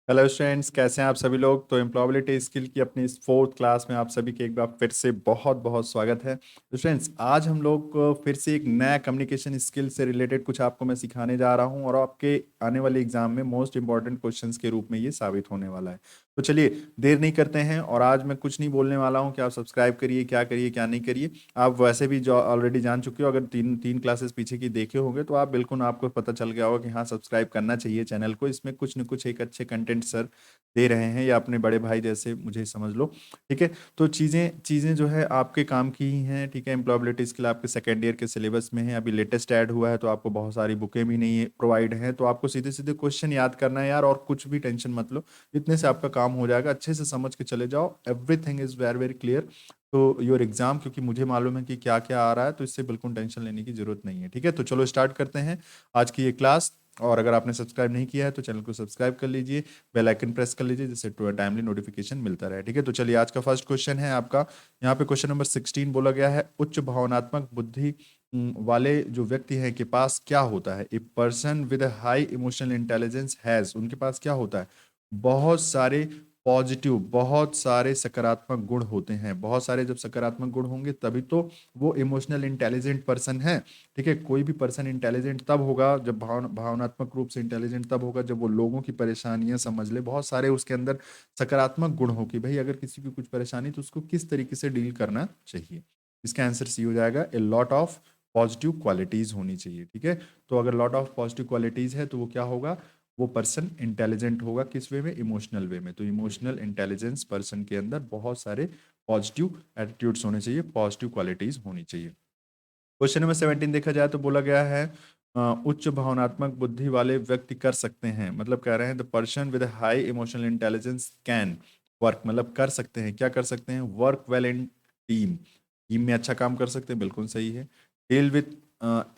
Hello students, कैसे हैं आप सभी लोग। तो एम्प्लॉयबिलिटी स्किल की अपनी इस फोर्थ क्लास में आप सभी के एक बार फिर से बहुत बहुत स्वागत है। तो स्टूडेंट्स, आज हम लोग फिर से एक नया कम्युनिकेशन स्किल से रिलेटेड कुछ आपको मैं सिखाने जा रहा हूं और आपके आने वाले एग्जाम में मोस्ट इंपॉर्टेंट क्वेश्चंस के रूप में ये साबित होने वाला है। तो चलिए देर नहीं करते हैं, और आज मैं कुछ नहीं बोलने वाला हूँ कि आप सब्सक्राइब करिए क्या नहीं करिए। आप वैसे भी जो ऑलरेडी जान चुके हो, अगर तीन तीन क्लासेस पीछे की देखे होंगे तो आप बिल्कुल आपको पता चल गया होगा कि हाँ, सब्सक्राइब करना चाहिए चैनल को। इसमें कुछ न कुछ एक अच्छे कंटेंट सर दे रहे हैं, या अपने बड़े भाई जैसे मुझे समझ लो। ठीक है, तो चीज़ें चीज़ें जो है आपके काम की ही हैं। ठीक है, एम्प्लॉयबिलिटी स्किल आपके सेकेंड ईयर के सिलेबस में है, अभी लेटेस्ट ऐड हुआ है, तो आपको बहुत सारी बुकें भी नहीं प्रोवाइड हैं। तो आपको सीधे सीधे क्वेश्चन याद करना है यार, और कुछ भी टेंशन मत लो। इतने से आपका काम हो जाएगा, अच्छे से समझ के चले जाओ। Everything is very very clear तो योर एग्जाम, क्योंकि मुझे मालूम है कि क्या क्या आ रहा है, तो इससे बिल्कुल टेंशन लेने की जरूरत नहीं है। ठीक है, तो चलो स्टार्ट करते हैं आज की ये क्लास। और अगर आपने सब्सक्राइब नहीं किया है तो चैनल को सब्सक्राइब कर लीजिए, बेल आइकन प्रेस कर लीजिए, जिससे टाइमली नोटिफिकेशन मिलता रहे। ठीक है, तो चलिए आज का फर्स्ट क्वेश्चन है आपका। यहाँ पे क्वेश्चन नंबर 16 बोला गया है, उच्च भावनात्मक बुद्धि वाले जो व्यक्ति हैं के पास क्या होता है। A person with high emotional intelligence has, उनके पास क्या होता है, बहुत सारे पॉजिटिव, बहुत सारे सकारात्मक गुण होते हैं। बहुत सारे जब सकारात्मक गुण होंगे तभी तो वो इमोशनल इंटेलिजेंट पर्सन है। ठीक है, कोई भी पर्सन इंटेलिजेंट तब होगा, जब भावनात्मक रूप से इंटेलिजेंट तब होगा जब वो लोगों की परेशानियां समझ ले। बहुत सारे उसके अंदर सकारात्मक गुण हो कि भाई अगर किसी की कुछ परेशानी तो उसको किस तरीके से डील करना चाहिए। इसका आंसर सी हो जाएगा, a lot of positive qualities होनी चाहिए। ठीक है, तो अगर लॉट ऑफ पॉजिटिव क्वालिटीज है तो वो क्या होगा, वो पर्सन इंटेलिजेंट होगा। किस वे में, इमोशनल वे में। तो इमोशनल इंटेलिजेंस पर्सन के अंदर बहुत सारे पॉजिटिव एटीट्यूड्स होने चाहिए, पॉजिटिव क्वालिटीज होनी चाहिए। क्वेश्चन नंबर 17 देखा जाए तो बोला गया है उच्च भावनात्मक बुद्धि वाले व्यक्ति कर सकते हैं, मतलब कह रहे हैं the person with high emotional intelligence can work, मतलब कर सकते हैं, क्या कर सकते हैं, work well in team, team में अच्छा काम कर सकते हैं, बिल्कुल सही है। डील विथ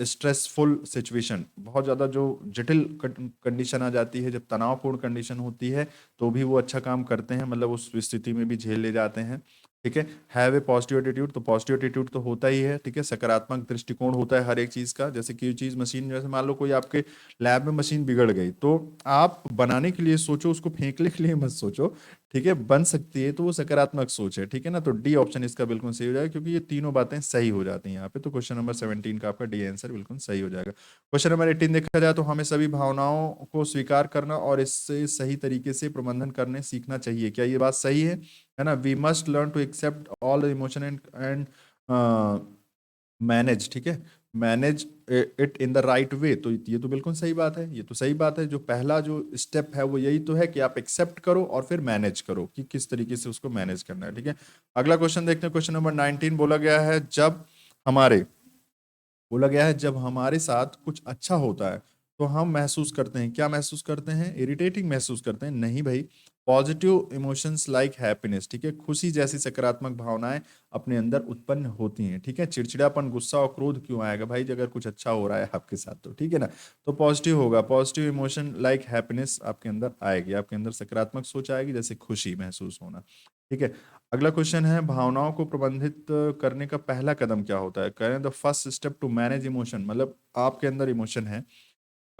स्ट्रेसफुल सिचुएशन, बहुत ज़्यादा जो जटिल कंडीशन आ जाती है, जब तनावपूर्ण कंडीशन होती है तो भी वो अच्छा काम करते हैं, मतलब उस स्थिति में भी झेल ले जाते हैं। ठीक है, हैव ए पॉजिटिव एटीट्यूड, तो पॉजिटिव एटीट्यूड तो होता ही है। ठीक है, सकारात्मक दृष्टिकोण होता है हर एक चीज का। जैसे कि चीज मशीन, जैसे मान लो कोई आपके लैब में मशीन बिगड़ गई, तो आप बनाने के लिए सोचो, उसको फेंकने के लिए मत सोचो। ठीक है, बन सकती है तो वो सकारात्मक सोच है। ठीक है ना, तो डी ऑप्शन इसका बिल्कुल सही हो जाएगा, क्योंकि ये तीनों बातें सही हो जाती हैं यहाँ पे। तो क्वेश्चन नंबर 17 का आपका डी आंसर बिल्कुल सही हो जाएगा। क्वेश्चन नंबर 18 देखा जाए तो हमें सभी भावनाओं को स्वीकार करना और इससे सही तरीके से प्रबंधन करने सीखना चाहिए। क्या ये बात सही है ना। We must learn to accept all the emotion and manage, ठीक है, manage it in the right way. तो ये तो बिल्कुल सही बात है, ये तो सही बात है। जो पहला जो स्टेप है वो यही तो है कि आप एक्सेप्ट करो और फिर मैनेज करो कि किस तरीके से उसको मैनेज करना है। ठीक है, अगला क्वेश्चन देखते हैं। क्वेश्चन नंबर 19 बोला गया है, हमारे जब हमारे साथ कुछ अच्छा होता है तो हम महसूस करते हैं, क्या महसूस करते हैं, इरिटेटिंग महसूस करते हैं, नहीं भाई, पॉजिटिव इमोशंस लाइक हैप्पीनेस। ठीक है, खुशी जैसी सकारात्मक भावनाएं अपने अंदर उत्पन्न होती हैं। ठीक है, चिड़चिड़ापन, गुस्सा और क्रोध क्यों आएगा भाई अगर कुछ अच्छा हो रहा है आपके साथ, तो ठीक है ना। तो पॉजिटिव होगा, पॉजिटिव इमोशन लाइक हैप्पीनेस आपके अंदर आएगी, आपके अंदर सकारात्मक सोच आएगी, जैसे खुशी महसूस होना। ठीक है, अगला क्वेश्चन है, भावनाओं को प्रबंधित करने का पहला कदम क्या होता है। कह रहे हैं the first step to manage emotion, मतलब आपके अंदर इमोशन है,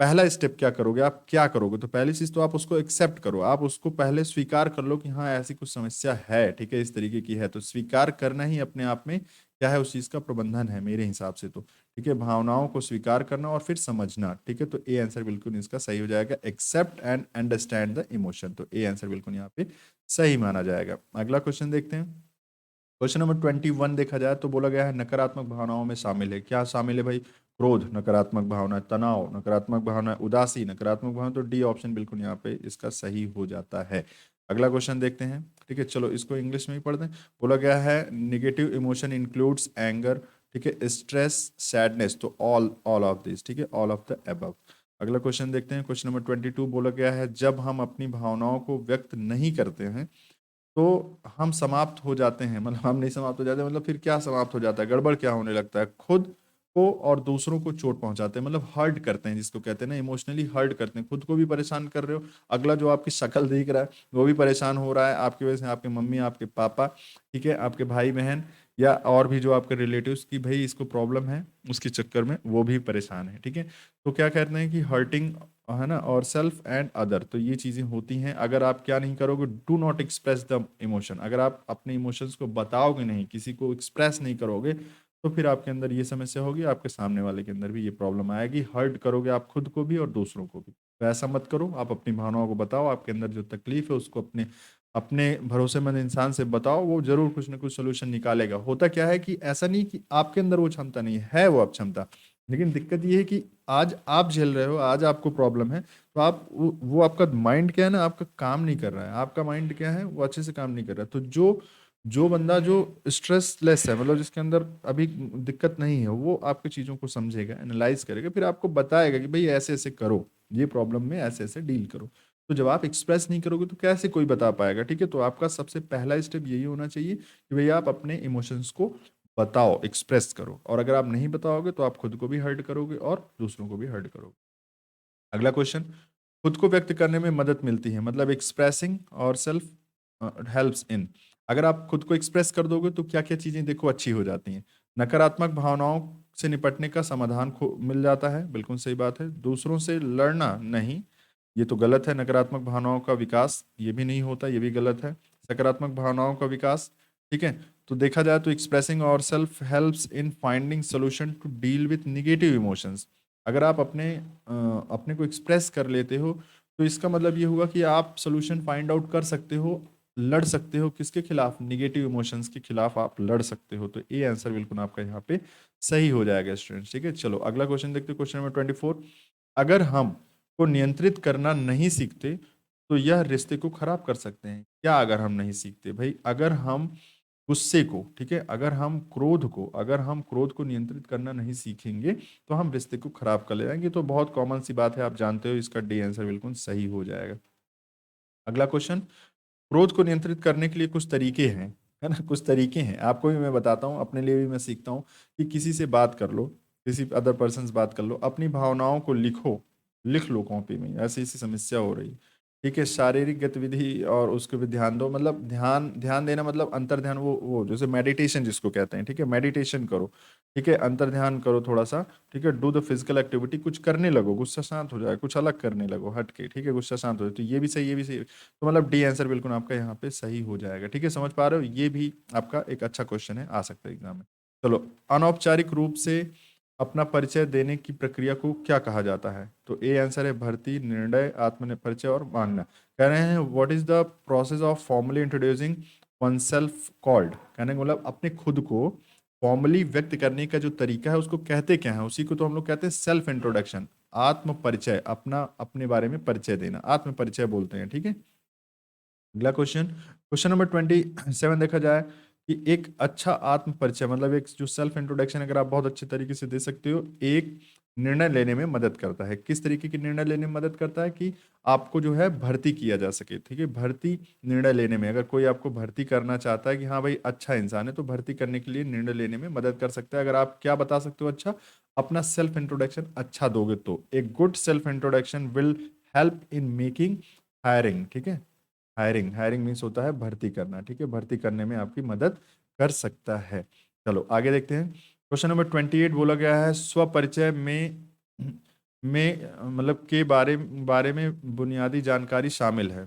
पहला स्टेप क्या करोगे, आप क्या करोगे। तो पहली चीज तो आप उसको एक्सेप्ट करो, आप उसको पहले स्वीकार कर लो कि हाँ ऐसी कुछ समस्या है। ठीक है, इस तरीके की है, तो स्वीकार करना ही अपने आप में क्या है, उस चीज का प्रबंधन है मेरे हिसाब से तो। ठीक है, भावनाओं को स्वीकार करना और फिर समझना। ठीक है, तो ए आंसर बिल्कुल इसका सही हो जाएगा, accept and understand the emotion. तो ए आंसर बिल्कुल यहाँ पे सही माना जाएगा। अगला क्वेश्चन देखते हैं। क्वेश्चन नंबर 21 देखा जाए तो बोला गया है, नकारात्मक भावनाओं में शामिल है, क्या शामिल है भाई, क्रोध नकारात्मक भावना, तनाव नकारात्मक भावना, उदासी नकारात्मक भावना। तो डी ऑप्शन बिल्कुल यहाँ पे इसका सही हो जाता है। अगला क्वेश्चन देखते हैं। ठीक है, चलो इसको इंग्लिश में ही पढ़ते हैं। बोला गया है, निगेटिव इमोशन इंक्लूड्स एंगर, ठीक है, स्ट्रेस, सैडनेस। तो ऑल ऑल ऑफ दिस, ठीक है, ऑल ऑफ द अबव। अगला क्वेश्चन देखते हैं। क्वेश्चन नंबर 22 बोला गया है, जब हम अपनी भावनाओं को व्यक्त नहीं करते हैं तो हम समाप्त हो जाते हैं, मतलब हम नहीं समाप्त हो जाते, मतलब फिर क्या समाप्त हो जाता है, गड़बड़ क्या होने लगता है, खुद को और दूसरों को चोट पहुंचाते हैं, मतलब हर्ट करते हैं, जिसको कहते हैं ना इमोशनली हर्ट करते हैं। खुद को भी परेशान कर रहे हो, अगला जो आपकी शक्ल देख रहा है वो भी परेशान हो रहा है आपकी वजह से, आपके मम्मी, आपके पापा, ठीक है, आपके भाई बहन, या और भी जो आपके रिलेटिव्स की भाई इसको प्रॉब्लम है, उसके चक्कर में वो भी परेशान है, ठीक है। तो क्या कहते हैं कि हर्टिंग, है ना, और सेल्फ एंड अदर, तो ये चीज़ें होती हैं अगर आप क्या नहीं करोगे, do not express the emotion. अगर आप अपने इमोशंस को बताओगे नहीं, किसी को एक्सप्रेस नहीं करोगे, तो फिर आपके अंदर ये समस्या होगी, आपके सामने वाले के अंदर भी ये प्रॉब्लम आएगी, हर्ट करोगे आप खुद को भी और दूसरों को भी। तो ऐसा मत करो, आप अपनी भावनाओं को बताओ, आपके अंदर जो तकलीफ है उसको अपने अपने भरोसेमंद इंसान से बताओ, वो जरूर कुछ ना कुछ सोल्यूशन निकालेगा। होता क्या है कि ऐसा नहीं कि आपके अंदर वो क्षमता नहीं है, वो अब क्षमता, लेकिन दिक्कत ये है कि आज आप झेल रहे हो, आज आपको प्रॉब्लम है, तो आप वो आपका माइंड क्या है ना, आपका काम नहीं कर रहा है, आपका माइंड क्या है, वो अच्छे से काम नहीं कर रहा है। तो जो जो बंदा जो स्ट्रेसलेस है, मतलब जिसके अंदर अभी दिक्कत नहीं है, वो आपकी चीज़ों को समझेगा, एनालाइज करेगा, फिर आपको बताएगा कि भाई ऐसे ऐसे करो, ये प्रॉब्लम में ऐसे ऐसे डील करो। तो जब आप एक्सप्रेस नहीं करोगे तो कैसे कोई बता पाएगा, ठीक है। तो आपका सबसे पहला स्टेप यही होना चाहिए कि भैया आप अपने इमोशंस को बताओ, एक्सप्रेस करो, और अगर आप नहीं बताओगे तो आप खुद को भी हर्ट करोगे और दूसरों को भी हर्ट करोगे। अगला क्वेश्चन, खुद को व्यक्त करने में मदद मिलती है, मतलब एक्सप्रेसिंग और सेल्फ हेल्प्स इन। अगर आप खुद को एक्सप्रेस कर दोगे तो क्या क्या चीजें देखो अच्छी हो जाती हैं। नकारात्मक भावनाओं से निपटने का समाधान मिल जाता है, बिल्कुल सही बात है। दूसरों से लड़ना नहीं, ये तो गलत है। नकारात्मक भावनाओं का विकास, ये भी नहीं होता, ये भी गलत है। सकारात्मक भावनाओं का विकास, ठीक है। तो देखा जाए तो एक्सप्रेसिंग और self helps in finding solution to deal with negative emotions. अगर आप अपने को एक्सप्रेस कर लेते हो तो इसका मतलब ये हुआ कि आप सोल्यूशन फाइंड आउट कर सकते हो, लड़ सकते हो, किसके खिलाफ, निगेटिव इमोशंस के खिलाफ आप लड़ सकते हो। तो ये आंसर बिल्कुल आपका यहाँ पे सही हो जाएगा स्टूडेंट्स, ठीक है। चलो अगला क्वेश्चन देखते हैं, क्वेश्चन नंबर 24। अगर हम को नियंत्रित करना नहीं सीखते तो यह रिश्ते को खराब कर सकते हैं। क्या अगर हम नहीं सीखते, भाई अगर हम गुस्से को, ठीक है, अगर हम क्रोध को नियंत्रित करना नहीं सीखेंगे तो हम रिश्ते को खराब कर ले जाएंगे। तो बहुत कॉमन सी बात है, आप जानते हो, इसका डी आंसर बिल्कुल सही हो जाएगा। अगला क्वेश्चन, क्रोध को नियंत्रित करने के लिए कुछ तरीके हैं, है ना, कुछ तरीके हैं, आपको भी मैं बताता हूँ, अपने लिए भी मैं सीखता हूँ कि किसी से बात कर लो, किसी अदर पर्सन से बात कर लो, अपनी भावनाओं को लिख लो कॉपी में, ऐसी ऐसी समस्या हो रही, ठीक है। शारीरिक गतिविधि और उसके भी ध्यान दो, मतलब ध्यान ध्यान देना, मतलब अंतर ध्यान, वो जैसे मेडिटेशन जिसको कहते हैं, ठीक है, मेडिटेशन करो, ठीक है, अंतर ध्यान करो थोड़ा सा, ठीक है। डू द फिजिकल एक्टिविटी, कुछ करने लगो, गुस्सा शांत हो जाए, कुछ अलग करने लगो हट के, ठीक है, गुस्सा शांत हो जाए। तो ये भी सही, ये भी सही, तो मतलब डी आंसर बिल्कुल आपका यहाँ पे सही हो जाएगा, ठीक है। समझ पा रहे हो, ये भी आपका एक अच्छा क्वेश्चन है, आ सकता है एग्जाम में। चलो, अनौपचारिक रूप से अपना परिचय देने की प्रक्रिया को क्या कहा जाता है। तो ए आंसर है भर्ती, निर्णय, आत्मपरिचय और मांगना। कह रहे हैं what is the process of formally introducing one self called. कहने का मतलब अपने खुद को फॉर्मली व्यक्त करने का जो तरीका है उसको कहते क्या है, उसी को तो हम लोग कहते हैं सेल्फ इंट्रोडक्शन, आत्म परिचय, अपना अपने बारे में परिचय देना, आत्म परिचय बोलते हैं, ठीक है। अगला क्वेश्चन, क्वेश्चन नंबर 27 देखा जाए कि एक अच्छा आत्म परिचय, मतलब एक जो सेल्फ इंट्रोडक्शन अगर आप बहुत अच्छे तरीके से दे सकते हो, एक निर्णय लेने में मदद करता है। किस तरीके की निर्णय लेने में मदद करता है कि आपको जो है भर्ती किया जा सके, ठीक है। भर्ती निर्णय लेने में, अगर कोई आपको भर्ती करना चाहता है कि हाँ भाई अच्छा इंसान है, तो भर्ती करने के लिए निर्णय लेने में मदद कर सकता है। अगर आप क्या बता सकते हो, अच्छा अपना सेल्फ इंट्रोडक्शन अच्छा दोगे तो एक good self introduction will help in making hiring, ठीक है। हायरिंग, हायरिंग मीन्स होता है भर्ती करना, ठीक है, भर्ती करने में आपकी मदद कर सकता है। चलो आगे देखते हैं, क्वेश्चन नंबर 28 बोला गया है स्व परिचय में मतलब के बारे में बुनियादी जानकारी शामिल है,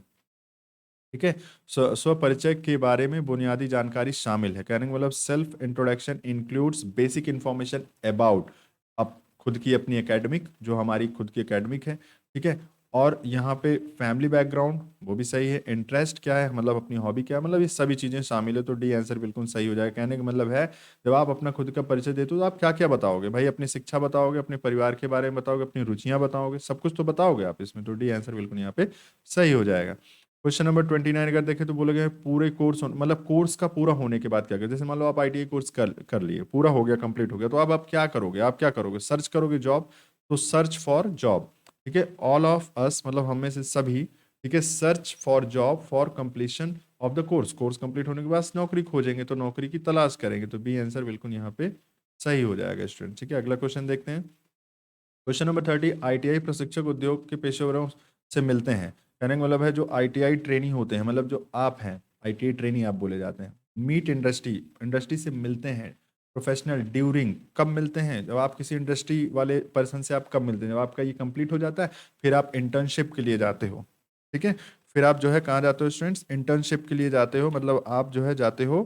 ठीक है। स्व परिचय के बारे में बुनियादी जानकारी शामिल है, कहने का मतलब self introduction includes basic information about, अब खुद की अपनी एकेडमिक, जो हमारी खुद की एकेडमिक है, ठीक है। और यहाँ पे फैमिली बैकग्राउंड, वो भी सही है। इंटरेस्ट क्या है, मतलब अपनी हॉबी क्या है, मतलब ये सभी चीजें शामिल है। तो डी आंसर बिल्कुल सही हो जाएगा। कहने का मतलब है जब आप अपना खुद का परिचय देते हो तो आप क्या क्या बताओगे, भाई अपनी शिक्षा बताओगे, अपने परिवार के बारे में बताओगे, अपनी रुचियां बताओगे, सब कुछ तो बताओगे आप इसमें। तो डी आंसर बिल्कुल यहाँ पे सही हो जाएगा। क्वेश्चन नंबर 29 अगर देखें तो बोला गया है पूरे कोर्स मतलब कोर्स का पूरा होने के बाद क्या करें। जैसे मान लो आप आईटीआई कोर्स कर लिए, पूरा हो गया, कंप्लीट हो गया, तो अब आप क्या करोगे, आप क्या करोगे, सर्च करोगे जॉब। तो सर्च फॉर जॉब, ठीक है, ऑल ऑफ अस, मतलब हम में से सभी, ठीक है, search for job for completion of the course, course complete होने के बाद नौकरी खोजेंगे, तो नौकरी की तलाश करेंगे। तो बी आंसर बिल्कुल यहाँ पे सही हो जाएगा स्टूडेंट, ठीक है। अगला क्वेश्चन देखते हैं, क्वेश्चन नंबर 30, आईटीआई प्रशिक्षक उद्योग के पेशेवरों से मिलते हैं। कहने का मतलब है जो आईटीआई ट्रेनी होते हैं, मतलब जो आप हैं, आईटीआई ट्रेनी आप बोले जाते हैं, मीट इंडस्ट्री, इंडस्ट्री से मिलते हैं। प्रोफेशनल ड्यूरिंग, कब मिलते हैं, जब आप किसी इंडस्ट्री वाले पर्सन से आप कब मिलते हैं, जब आपका ये कंप्लीट हो जाता है फिर आप इंटर्नशिप के लिए जाते हो। ठीक है, फिर आप जो है कहाँ जाते हो स्टूडेंट्स, इंटर्नशिप के लिए जाते हो, मतलब आप जो है जाते हो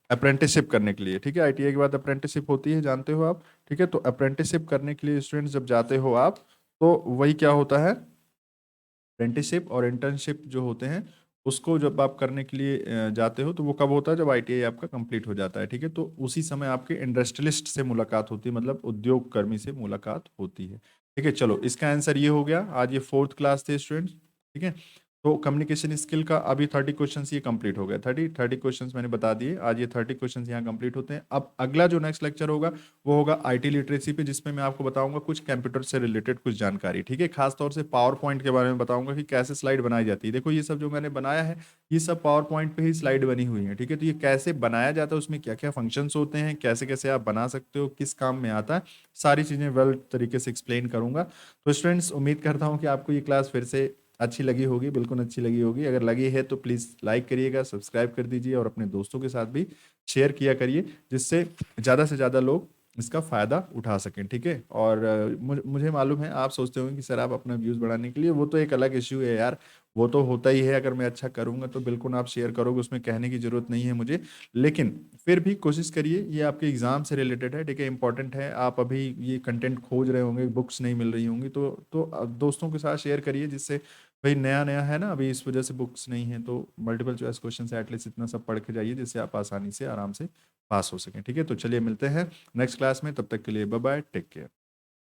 अप्रेंटिसशिप करने के लिए। ठीक है, आईटीआई के बाद अप्रेंटिसशिप होती है, जानते हो आप। ठीक है, तो अप्रेंटिसशिप करने के लिए स्टूडेंट्स जब जाते हो आप, तो वही क्या होता है, अप्रेंटिसशिप और इंटर्नशिप जो होते हैं उसको जब आप करने के लिए जाते हो तो वो कब होता है, जब आईटीआई आपका कंप्लीट हो जाता है। ठीक है, तो उसी समय आपके इंडस्ट्रियलिस्ट से मुलाकात होती है, मतलब उद्योग कर्मी से मुलाकात होती है। ठीक है, चलो इसका आंसर ये हो गया। आज ये फोर्थ क्लास थे स्टूडेंट्स। ठीक है, तो कम्युनिकेशन स्किल का अभी 30 क्वेश्चंस ये कंप्लीट हो गए। 30 क्वेश्चंस मैंने बता दिए, आज ये 30 क्वेश्चंस यहाँ कंप्लीट होते हैं। अब अगला जो नेक्स्ट लेक्चर होगा वो होगा आईटी लिटरेसी पे, जिसमें मैं आपको बताऊंगा कुछ कंप्यूटर से रिलेटेड कुछ जानकारी। ठीक है, खास तौर से पावर पॉइंट के बारे में बताऊंगा कि कैसे स्लाइड बनाई जाती है। देखो ये सब जो मैंने बनाया है ये सब पावर पॉइंट पे ही स्लाइड बनी हुई है। ठीक है, तो ये कैसे बनाया जाता है, उसमें क्या क्या फंक्शंस होते हैं, कैसे कैसे आप बना सकते हो, किस काम में आता है, सारी चीज़ें वेल तरीके से एक्सप्लेन करूंगा। तो स्टूडेंट्स उम्मीद करता हूँ कि आपको ये क्लास फिर से अच्छी लगी होगी, बिल्कुल अच्छी लगी होगी। अगर लगी है तो प्लीज़ लाइक करिएगा, सब्सक्राइब कर दीजिए और अपने दोस्तों के साथ भी शेयर किया करिए, जिससे ज़्यादा से ज़्यादा लोग इसका फ़ायदा उठा सकें। ठीक है, और मुझे मालूम है आप सोचते होंगे कि सर आप अपना व्यूज़ बढ़ाने के लिए, वो तो एक अलग इश्यू है यार, वो तो होता ही है। अगर मैं अच्छा करूँगा तो बिल्कुल आप शेयर करोगे, उसमें कहने की ज़रूरत नहीं है मुझे। लेकिन फिर भी कोशिश करिए, ये आपके एग्ज़ाम से रिलेटेड है। ठीक है, इंपॉर्टेंट है। आप अभी ये कंटेंट खोज रहे होंगे, बुक्स नहीं मिल रही होंगी, तो दोस्तों के साथ शेयर करिए, जिससे भाई नया नया है ना अभी, इस वजह से बुक्स नहीं है, तो मल्टीपल चॉइस क्वेश्चन से एटलीस्ट इतना सब पढ़ के जाइए जिससे आप आसानी से आराम से पास हो सकें। ठीक है, तो चलिए मिलते हैं नेक्स्ट क्लास में, तब तक के लिए बाय बाय, टेक केयर।